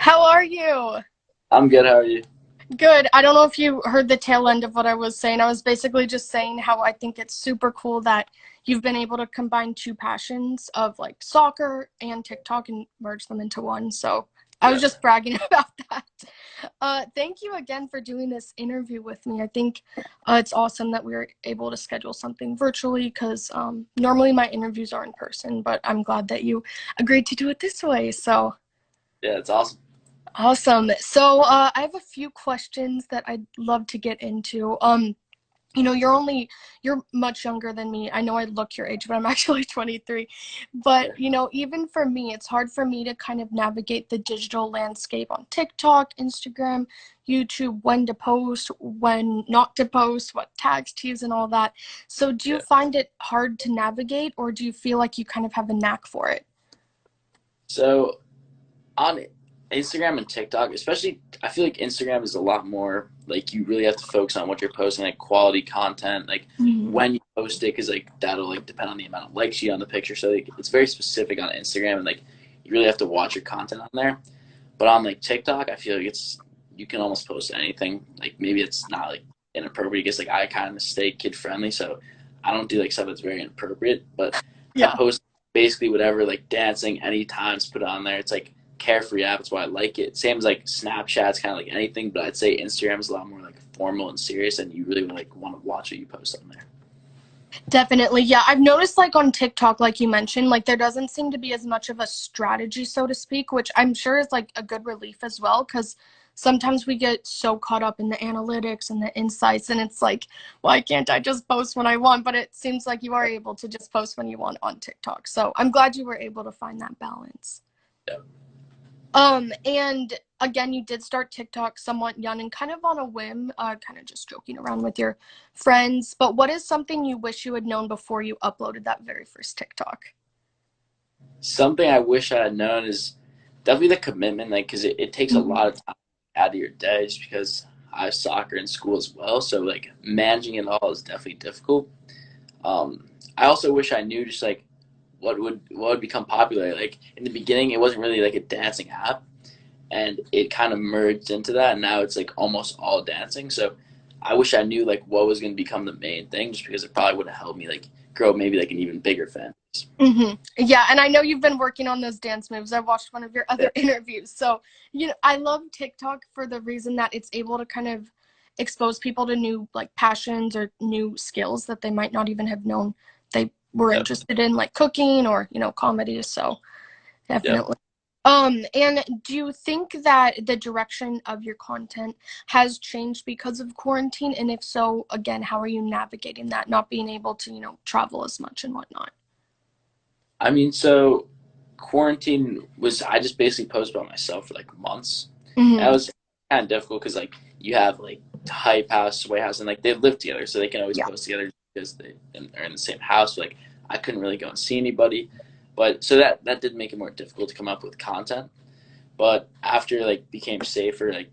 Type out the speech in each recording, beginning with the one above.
How are you? I'm good. How are you? Good. I don't know if you heard the tail end of what I was saying. I was basically just saying how I think it's super cool that you've been able to combine two passions of like soccer and TikTok and merge them into one. So I was Yeah. just bragging about that. Thank you again for doing this interview with me. I think it's awesome that we were able to schedule something virtually because normally my interviews are in person, but I'm glad that you agreed to do it this way. So Yeah, it's awesome. awesome. So I have a few questions that I'd love to get into. You're much younger than me. I know I look your age, but I'm actually 23. But, Yeah. even for me, it's hard for me to kind of navigate the digital landscape on TikTok, Instagram, YouTube, when to post, when not to post, what tags to use, and all that. So do you Yeah. find it hard to navigate, or do you feel like you kind of have a knack for it? So on Instagram and TikTok, especially, I feel like Instagram is a lot more like you really have to focus on what you're posting, like quality content, like Mhm. when you post it, because like that'll like depend on the amount of likes you get on the picture. So like it's very specific on Instagram, and like you really have to watch your content on there. But on like TikTok, I feel like it's you can almost post anything. Like maybe it's not like inappropriate. I guess like I kind of stay kid friendly, so I don't do like stuff that's very inappropriate. But I Yeah. post basically whatever, like dancing, any times put it on there. It's like carefree app. That's why I like it. Same as like Snapchat's kind of like anything, but I'd say Instagram is a lot more like formal and serious, and you really like want to watch what you post on there. Definitely. Yeah. I've noticed like on TikTok, like you mentioned, like there doesn't seem to be as much of a strategy, so to speak, which I'm sure is like a good relief as well. Cause sometimes we get so caught up in the analytics and the insights, and it's like, why can't I just post when I want? But it seems like you are able to just post when you want on TikTok. So I'm glad you were able to find that balance. Yeah. And again, you did start TikTok somewhat young and kind of on a whim, kind of just joking around with your friends. But what is something you wish you had known before you uploaded that very first TikTok? Something I wish I had known is definitely the commitment, like because it takes a Mhm. lot of time out of your day, just because I have soccer in school as well. So like managing it all is definitely difficult. I also wish I knew just like what would become popular. Like in the beginning, it wasn't really like a dancing app, and it kind of merged into that, and now it's like almost all dancing. So I wish I knew like what was going to become the main thing, just because it probably would have helped me like grow maybe like an even bigger fan base. Yeah, and I know you've been working on those dance moves. I watched one of your Yeah, other interviews. So, I love TikTok for the reason that it's able to kind of expose people to new like passions or new skills that they might not even have known they were yeah, interested in, like cooking or, comedy. So, yeah. definitely. And do you think that the direction of your content has changed because of quarantine? And if so, again, how are you navigating that, not being able to, travel as much and whatnot? I mean, so quarantine was I just basically posted by myself for like months. And that Hmm. was kind of difficult because like you have like Hype House, Sway House, and like they live together, so they can always Yeah. post together because they are in the same house. So, like I couldn't really go and see anybody, but so that did make it more difficult to come up with content. But after like became safer, like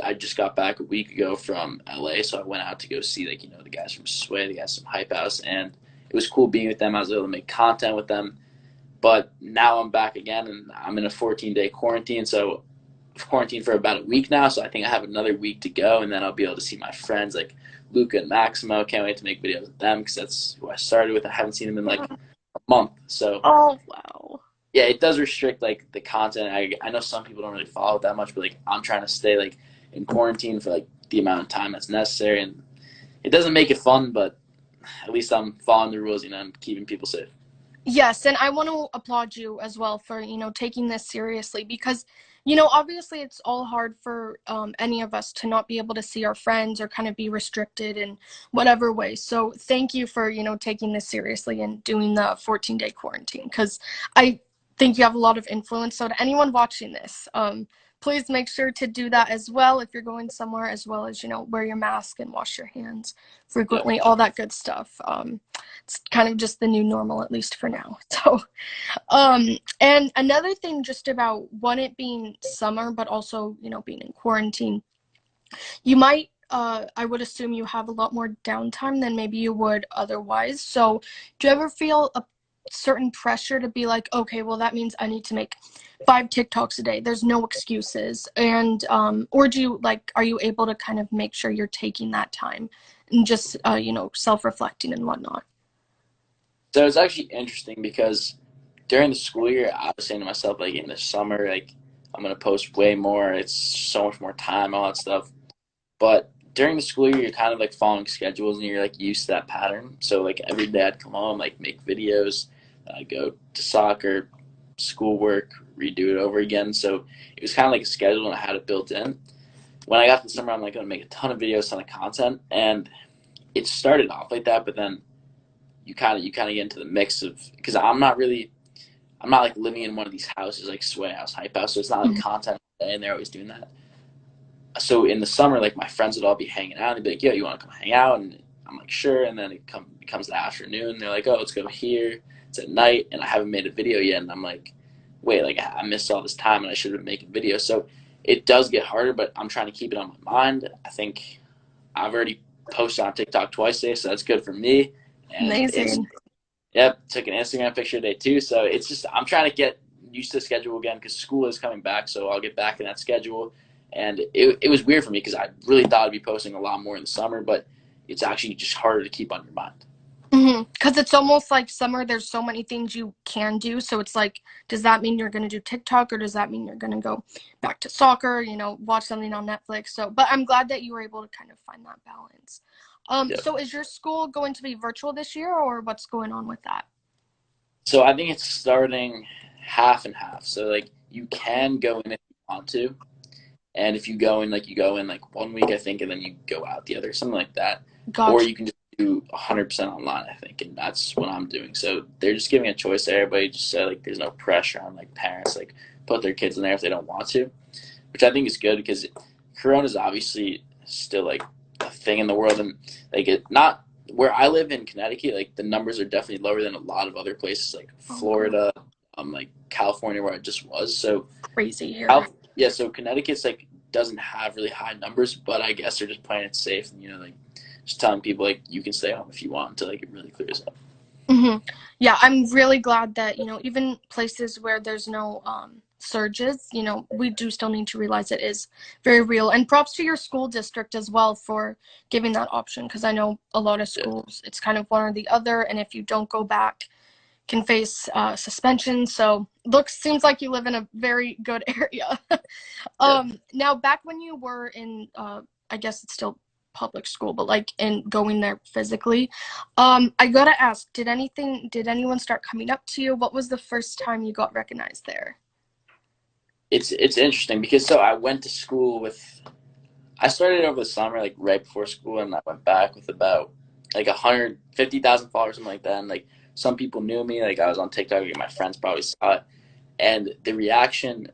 I just got back a week ago from LA, so I went out to go see like the guys from Sway, the guys from Hype House, and it was cool being with them. I was able to make content with them, but now I'm back again, and I'm in a 14-day quarantine. So quarantine for about a week now. So I think I have another week to go, and then I'll be able to see my friends like Luca and Maximo. Can't wait to make videos with them because that's who I started with. I haven't seen them in like a month. So Oh, wow. yeah, it does restrict like the content. I know some people don't really follow it that much, but like I'm trying to stay like in quarantine for like the amount of time that's necessary, and it doesn't make it fun, but at least I'm following the rules, and keeping people safe. Yes, and I want to applaud you as well for, taking this seriously because, obviously it's all hard for any of us to not be able to see our friends or kind of be restricted in whatever way. So thank you for, taking this seriously and doing the 14-day quarantine because I think you have a lot of influence. So to anyone watching this, please make sure to do that as well if you're going somewhere, as well as, wear your mask and wash your hands Yeah, frequently, all that good stuff. It's kind of just the new normal, at least for now. So, and another thing just about one, it being summer, but also, being in quarantine, you might, I would assume you have a lot more downtime than maybe you would otherwise. So, do you ever feel certain pressure to be like, okay, well, that means I need to make 5 TikToks a day. There's no excuses. And, or do you like, are you able to kind of make sure you're taking that time and just, self-reflecting and whatnot? So it's actually interesting because during the school year, I was saying to myself, like in the summer, like I'm gonna post way more. It's so much more time, all that stuff. But during the school year, you're kind of like following schedules and you're like used to that pattern. So like every day I'd come home, like make videos, go to soccer, schoolwork, redo it over again. So it was kind of like a schedule and I had it built in. When I got to the summer, I'm like going to make a ton of videos, ton of content, and it started off like that. But then you kind of get into the mix of because I'm not like living in one of these houses like Sway House, Hype House, so it's not like Mhm. content and they're always doing that. So in the summer, like my friends would all be hanging out. And they'd be like, "Yo, you want to come hang out?" And I'm like, "Sure." And then becomes the afternoon. They're like, "Oh, let's go here." It's at night, and I haven't made a video yet. And I'm like, "Wait, like I missed all this time, and I should have been making videos." So it does get harder, but I'm trying to keep it on my mind. I think I've already posted on TikTok twice today, so that's good for me. And Amazing. yep, took an Instagram picture today too. So it's just I'm trying to get used to the schedule again because school is coming back. So I'll get back in that schedule. And it was weird for me because I really thought I'd be posting a lot more in the summer, but it's actually just harder to keep on your mind. Because it's almost like summer, there's so many things you can do. So it's like, does that mean you're going to do TikTok or does that mean you're going to go back to soccer, watch something on Netflix? So, but I'm glad that you were able to kind of find that balance. Yeah. So is your school going to be virtual this year or what's going on with that? So I think it's starting half and half. So like you can go in if you want to, and if you go in, like you go in like 1 week, I think, and then you go out the other, something like that. Or Gotcha. you can just do 100% online, I think, and that's what I'm doing. So they're just giving a choice to everybody. Just said like there's no pressure on like parents like put their kids in there if they don't want to, which I think is good because Corona is obviously still like a thing in the world, and like it not where I live in Connecticut, like the numbers are definitely lower than a lot of other places like Oh, God. Florida, like California where I just was. So Crazy here. Yeah, so Connecticut's like doesn't have really high numbers, but I guess they're just playing it safe and like just telling people like you can stay home if you want until like it really clears up. hmm Yeah, I'm really glad that, even places where there's no surges, we do still need to realize it is very real. And props to your school district as well for giving that option, because I know a lot of Yeah, schools, it's kind of one or the other. And if you don't go back, can face suspension. So seems like you live in a very good area. yeah. Now back when you were in, I guess it's still public school, but like in going there physically, I gotta ask, did anyone start coming up to you? What was the first time you got recognized there? It's interesting because so I went to school with I started over the summer like right before school and I went back with about like 150,000 followers something like that and like some people knew me like I was on TikTok like my friends probably saw it and the reaction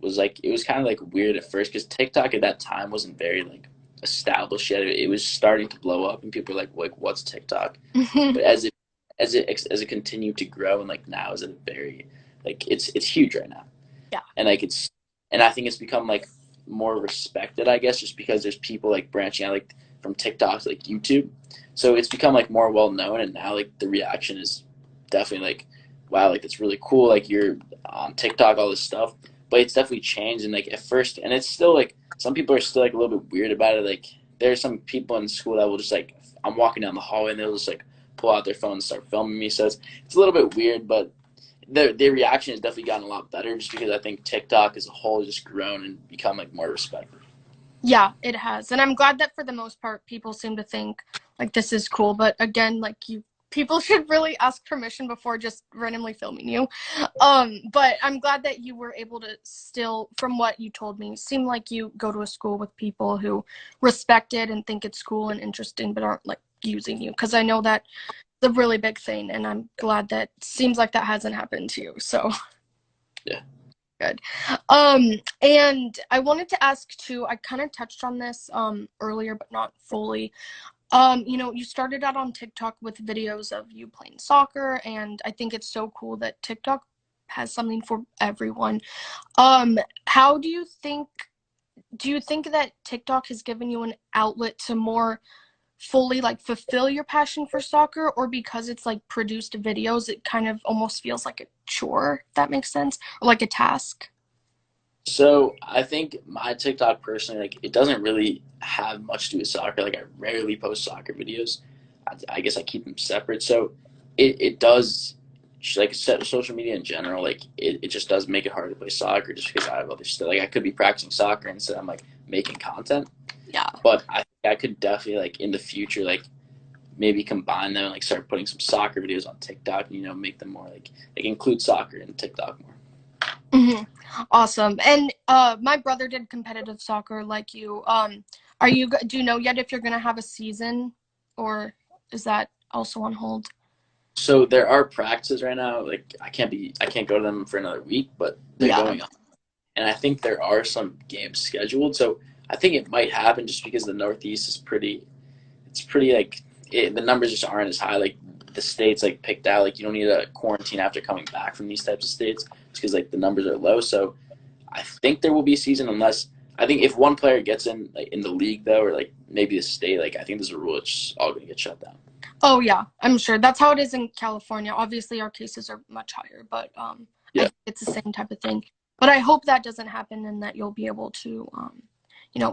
was like it was kind of like weird at first because TikTok at that time wasn't very like established yet. It was starting to blow up, and people were like what's TikTok? But as it continued to grow, and like now is at a very like it's huge right now, Yeah. and like and I think it's become like more respected, I guess, just because there's people like branching out like from TikTok to like YouTube, so it's become like more well known, and now like the reaction is definitely like wow, like that's really cool, like you're on TikTok, all this stuff but it's definitely changed. And like at first, and it's still like some people are still like a little bit weird about it. Like there's some people in school that will just like I'm walking down the hallway and they'll just like pull out their phone and start filming me. So it's a little bit weird, but their reaction has definitely gotten a lot better just because I think TikTok as a whole has just grown and become like more respected. Yeah, it has. And I'm glad that for the most part people seem to think like this is cool, but again, like people should really ask permission before just randomly filming you. But I'm glad that you were able to still, from what you told me, seem like you go to a school with people who respect it and think it's cool and interesting but aren't like using you, because I know that's a really big thing and I'm glad that seems like that hasn't happened to you. So Yeah. good. And I wanted to ask too, I kind of touched on this earlier, but not fully. You started out on TikTok with videos of you playing soccer, and I think it's so cool that TikTok has something for everyone. How do you think that TikTok has given you an outlet to more fully like fulfill your passion for soccer, or because it's like produced videos, it kind of almost feels like a chore, if that makes sense, or like a task? So I think my TikTok personally, like, it doesn't really have much to do with soccer. Like, I rarely post soccer videos. I guess I keep them separate. So it does, like, social media in general, like, it just does make it hard to play soccer just because I have other stuff. Like, I could be practicing soccer instead I'm like making content. Yeah. But I think I could definitely, like, in the future, like, maybe combine them and like start putting some soccer videos on TikTok. Make them more like include soccer in TikTok more. Hmm. Awesome. And my brother did competitive soccer like you. Do you know yet if you're gonna have a season, or is that also on hold? So there are practices right now. Like, I can't go to them for another week, but they're Yeah. going on. And I think there are some games scheduled. So I think it might happen just because the Northeast is pretty. It's pretty like the numbers just aren't as high. Like, the states like picked out, like, you don't need a quarantine after coming back from these types of states just because like the numbers are low. So I think there will be a season unless I think if one player gets in like in the league though, or like maybe the state, like I think there's a rule it's all gonna get shut down. Oh yeah, I'm sure that's how it is in California. Obviously, our cases are much higher, but I Yeah. think it's the same type of thing. But I hope that doesn't happen and that you'll be able to,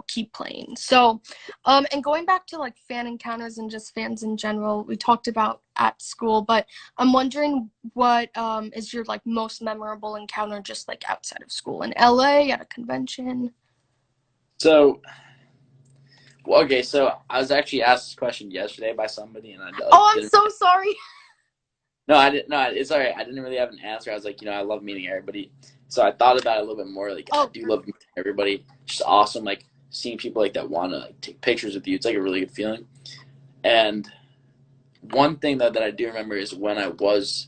keep playing. So, and going back to like fan encounters and just fans in general, we talked about at school, but I'm wondering what is your like most memorable encounter just like outside of school in LA at a convention? So okay, so I was actually asked this question yesterday by somebody, and I like Oh, I'm didn't. so sorry. No, I didn't. No, it's all right. I didn't really have an answer. I was like, I love meeting everybody. So I thought about it a little bit more. Like, I Oh, do love meeting everybody. It's just awesome. Like, seeing people like that want to like take pictures with you. It's like a really good feeling. And one thing though that I do remember is when I was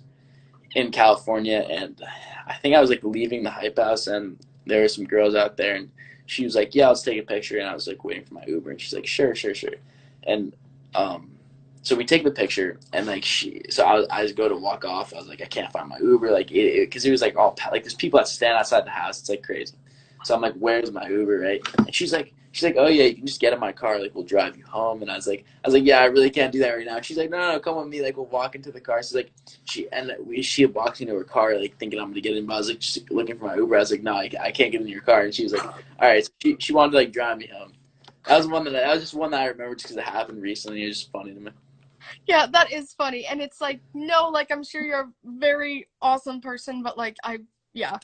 in California, and I think I was like leaving the hype house, and there were some girls out there, and she was like, "Yeah, let's take a picture," and I was like waiting for my Uber, and she's like, "Sure, sure, sure," and um, so we take the picture, and like I just go to walk off. I was like, I can't find my Uber, like because it was like all like there's people that stand outside the house. It's like crazy. So I'm like, "Where's my Uber?" Right? And she's like, "Oh yeah, you can just get in my car. Like, we'll drive you home." And I was like, "Yeah, I really can't do that right now." She's like, "No, no, no, come with me. Like, we'll walk into the car." She's like, she had walked into her car like thinking I'm gonna get in, but I was like just looking for my Uber. I was like, "No, I can't get in your car." And she was like, "All right." So she wanted to like drive me home. That was just one that I remember just because it happened recently. It was just funny to me. yeah, that is funny. And it's like, no, like I'm sure you're a very awesome person, but like yeah,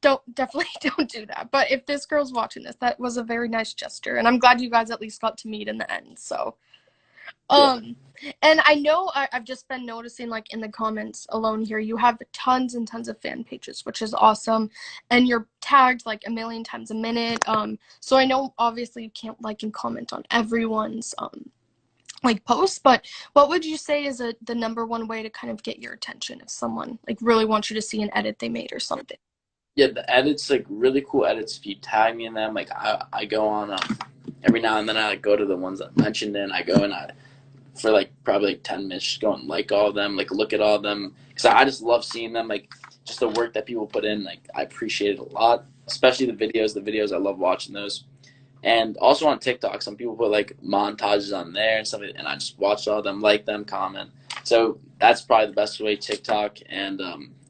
don't definitely don't do that. But if this girl's watching this, that was a very nice gesture, and I'm glad you guys at least got to meet in the end. So, Yeah. um, and I know I've just been noticing like in the comments alone here, you have tons and tons of fan pages, which is awesome, and you're tagged like a million times a minute. So I know obviously you can't like and comment on everyone's like posts, but what would you say is the number one way to kind of get your attention if someone like really wants you to see an edit they made or something? Yeah, the edits, like really cool edits. If you tag me in them, like I go on every now and then. I like go to the ones that I mentioned, and I go and I for like probably like 10 minutes just go and like all of them, like look at all of them because I just love seeing them. Like, just the work that people put in, like I appreciate it a lot. Especially the videos. The videos, I love watching those. And also on TikTok, some people put like montages on there and stuff, and I just watch all of them, like them, comment. So that's probably the best way, TikTok and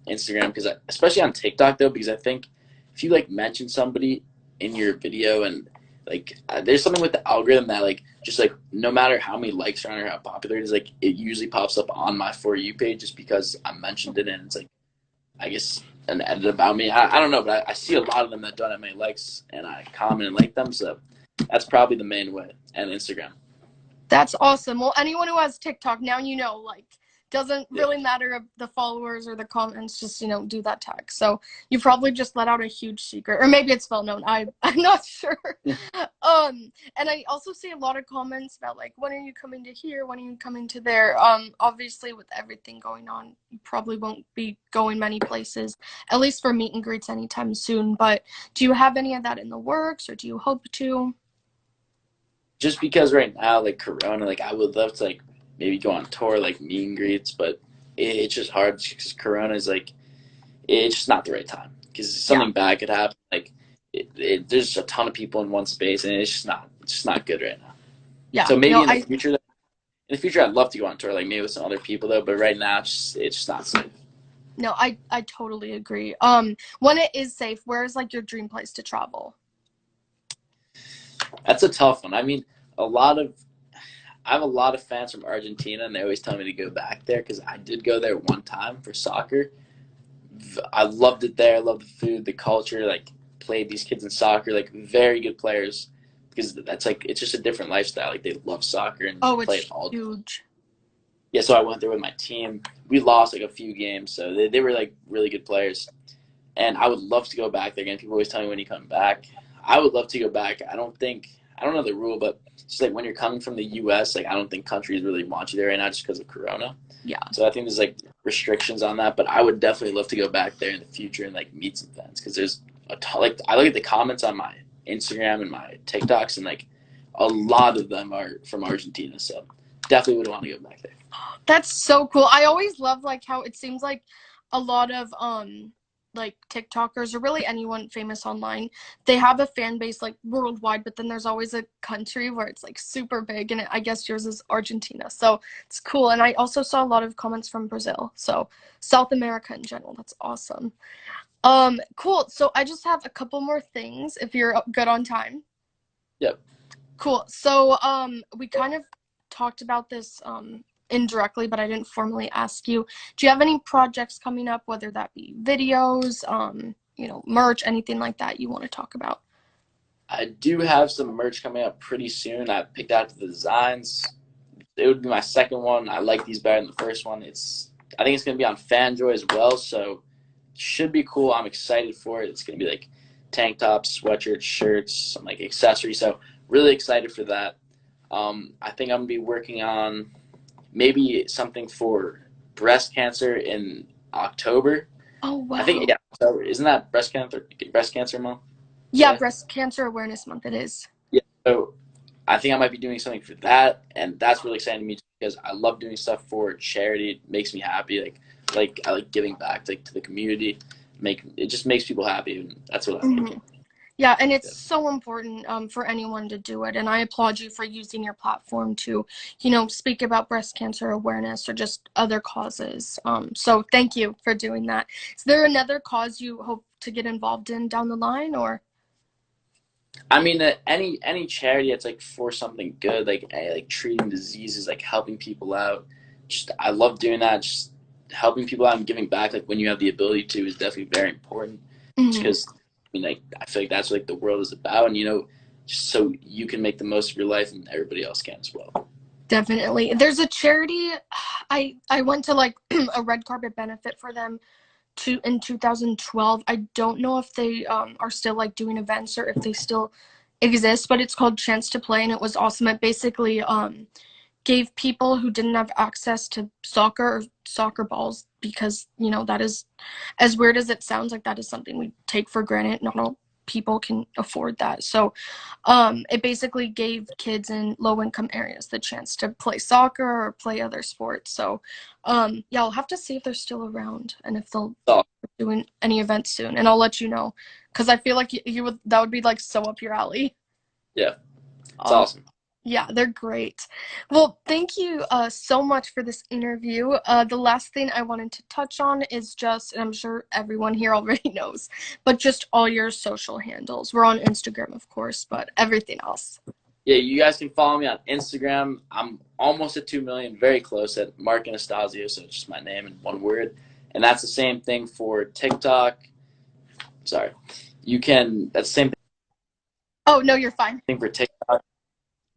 Instagram, because especially on TikTok though, because I think if you like mention somebody in your video and like there's something with the algorithm that like just like no matter how many likes are on or how popular it is, like it usually pops up on my For You page just because I mentioned it, and it's like I guess an edit about me. I don't know, but I see a lot of them that don't have many likes, and I comment and like them. So that's probably the main way, and Instagram. That's awesome. Well, anyone who has TikTok now, like doesn't Yeah, really matter if the followers or the comments, just do that tag. So you probably just let out a huge secret, or maybe it's well known. I'm not sure. And I also see a lot of comments about like, when are you coming to here? When are you coming to there? Obviously with everything going on, you probably won't be going many places, at least for meet and greets anytime soon. But do you have any of that in the works, or do you hope to? just because right now, like Corona, like I would love to like maybe go on tour, like meet and greets, but it's just hard because Corona is like it's just not the right time because Yeah. something bad could happen. Like there's a ton of people in one space, and it's just not good right now. Yeah. So maybe No, in the future, In the future, I'd love to go on tour, like maybe with some other people though. But right now, it's just not safe. No, I totally agree. When it is safe, where is like your dream place to travel? That's a tough one. I mean, a lot of I have a lot of fans from Argentina, and they always tell me to go back there because I did go there one time for soccer. I loved it there. I loved the food, the culture. Like played these kids in soccer, like very good players. Because that's like it's just a different lifestyle. Like they love soccer and Oh, play it it's all. huge. Yeah, so I went there with my team. We lost like a few games, so they were like really good players. And I would love to go back there again. People always tell me when you come back. I would love to go back. I don't know the rule, but it's like when you're coming from the U.S., like I don't think countries really want you there right now just because of Corona. Yeah. So I think there's like restrictions on that, but I would definitely love to go back there in the future and like meet some fans because there's like I look at the comments on my Instagram and my TikToks and like a lot of them are from Argentina. So definitely would want to go back there. That's so cool. I always love like how it seems like a lot of like TikTokers or really anyone famous online, they have a fan base like worldwide, but then there's always a country where it's like super big, and I guess yours is Argentina. So it's cool. And I also saw a lot of comments from Brazil. So South America in general. That's awesome. Cool. So I just have a couple more things if you're good on time. Yep. Cool. So, we kind of talked about this indirectly, but I didn't formally ask you. Do you have any projects coming up, whether that be videos, merch, anything like that you want to talk about? I do have some merch coming up pretty soon. I picked out the designs. It would be my second one. I like these better than the first one. I think it's gonna be on Fanjoy as well, so should be cool. I'm excited for it. It's gonna be like tank tops, sweatshirts, shirts, some like accessories. So really excited for that. I think I'm gonna be working on maybe something for breast cancer in October. Oh, I think wow. yeah, October. Isn't that breast cancer month? Yeah, Yeah. Breast Cancer Awareness Month it is. Yeah. So I think I might be doing something for that, and that's really exciting to me because I love doing stuff for charity. It makes me happy. Like I like giving back to the community. It just makes people happy, and that's what I like. Mhm. Yeah, and it's Yeah. so important for anyone to do it. And I applaud you for using your platform to, speak about breast cancer awareness or just other causes. So thank you for doing that. Is there another cause you hope to get involved in down the line, or? I mean, any charity that's like for something good, like treating diseases, like helping people out. Just I love doing that. Just helping people out and giving back, like when you have the ability to, is definitely very important. Just Mhm. because I mean, like I feel like that's what like the world is about, and just so you can make the most of your life and everybody else can as well. Definitely. There's a charity. I went to like a red carpet benefit for them in 2012. I don't know if they are still like doing events or if they still exist, but it's called Chance to Play, and it was awesome. It basically gave people who didn't have access to soccer or soccer balls, because that is, as weird as it sounds, like that is something we take for granted. Not all people can afford that. So it basically gave kids in low income areas the chance to play soccer or play other sports. So yeah, I'll have to see if they're still around and if they'll So be doing any events soon, and I'll let you know, because I feel like you would, that would be like so up your alley. yeah, it's um, awesome. yeah, they're great. Well, thank you so much for this interview. The last thing I wanted to touch on is just, and I'm sure everyone here already knows, but just all your social handles. We're on Instagram, of course, but everything else. Yeah, you guys can follow me on Instagram. I'm almost at 2 million, very close at Mark Anastasio, so it's just my name in one word. And that's the same thing for TikTok. Sorry. That's the same Oh, no, you're fine. thing for TikTok.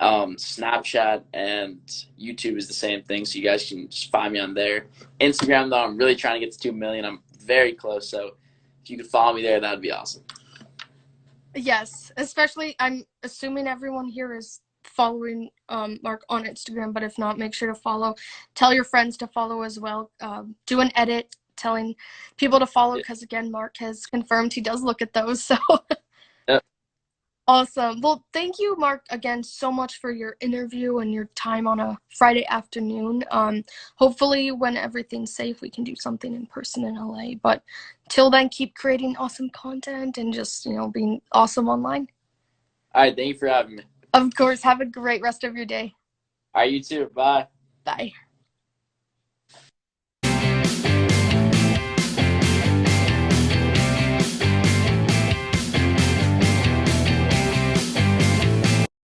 Snapchat and YouTube is the same thing, so you guys can just find me on there. Instagram, though, I'm really trying to get to 2 million. I'm very close, so if you could follow me there, that would be awesome. Yes, especially I'm assuming everyone here is following Mark on Instagram, but if not, make sure to follow. Tell your friends to follow as well. Do an edit telling people to follow, Yeah. because again, Mark has confirmed he does look at those. So Yep. awesome. Well, thank you, Mark, again so much for your interview and your time on a Friday afternoon. Hopefully, when everything's safe, we can do something in person in LA. But till then, keep creating awesome content and just being awesome online. All right, thank you for having me. Of course. Have a great rest of your day. All right, you too. Bye. Bye.